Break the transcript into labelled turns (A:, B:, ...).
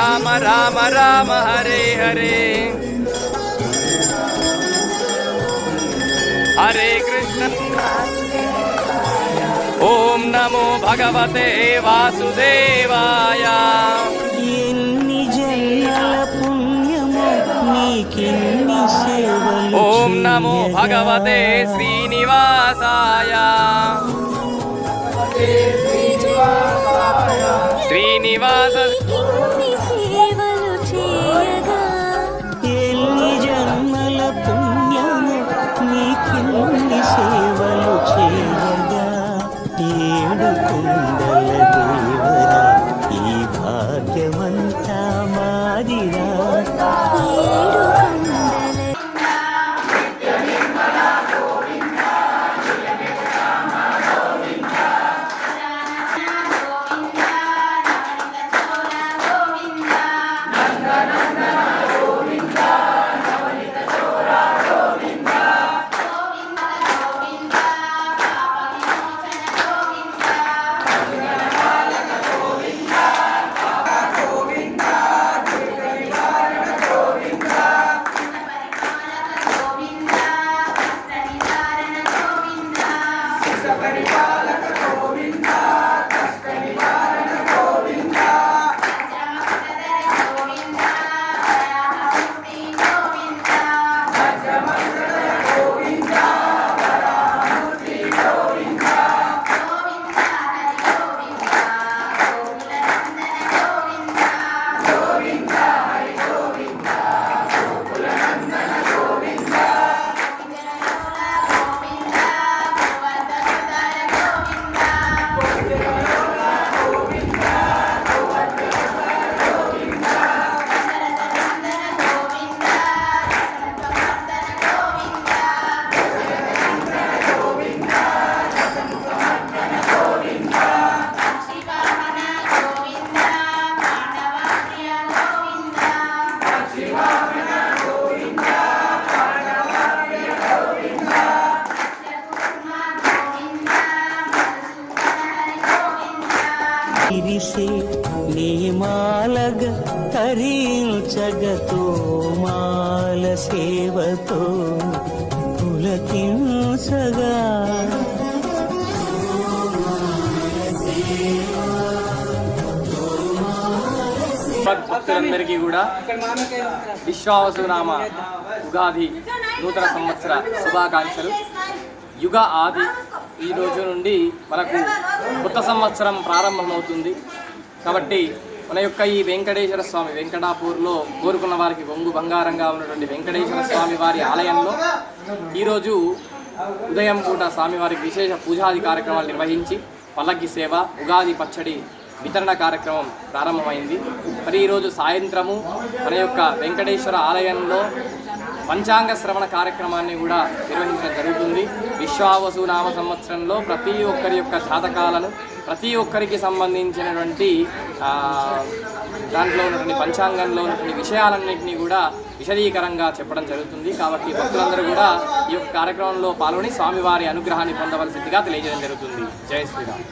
A: రామ రామ రామ హరే హరే హరే కృష్ణ ఓం నమో భగవతే వాసుదేవాయ
B: ఎన్ని జన్మల పుణ్యము నీకిన్ని సేవలు
A: ఓం నమో భగవతే శ్రీనివాసాయ శ్రీనివాస
B: ఎన్ని జన్మల పుణ్యము నీకిన్ని సేవలు చేయగా ఏడు కుండల దేవరా ఈ భాగ్యమంతా మాదిరా ఇరిసే నీమాలగ తరించగతో మాల సేవతో పులకించగా
A: భక్తులందరికీ కూడా విశ్వావసునామ ఉగాది నూతన సంవత్సర శుభాకాంక్షలు. యుగ ఆది ఈ రోజు నుండి మనకు కొత్త సంవత్సరం ప్రారంభమవుతుంది. కాబట్టి మన యొక్క ఈ వెంకటేశ్వర స్వామి వెంకటాపూర్లో కోరుకున్న వారికి బొంగు బంగారంగా ఉన్నటువంటి వెంకటేశ్వర స్వామి వారి ఆలయంలో ఈరోజు ఉదయం పూట స్వామివారికి విశేష పూజాది కార్యక్రమాలు నిర్వహించి పల్లకి సేవ, ఉగాది పచ్చడి వితరణ కార్యక్రమం ప్రారంభమైంది. మరి ఈరోజు సాయంత్రము మన యొక్క వెంకటేశ్వర ఆలయంలో పంచాంగ శ్రవణ కార్యక్రమాన్ని కూడా నిర్వహించడం జరుగుతుంది. విశ్వావసునామ సంవత్సరంలో ప్రతి ఒక్కరి యొక్క జాతకాలను, ప్రతి ఒక్కరికి సంబంధించినటువంటి దాంట్లో ఉన్నటువంటి పంచాంగంలో ఉన్నటువంటి విషయాలన్నింటినీ కూడా విశదీకరంగా చెప్పడం జరుగుతుంది. కాబట్టి భక్తులందరూ కూడా ఈ యొక్క కార్యక్రమంలో పాల్గొని స్వామివారి అనుగ్రహాన్ని పొందవలసిందిగా తెలియజేయడం జరుగుతుంది. జై శ్రీరామ్.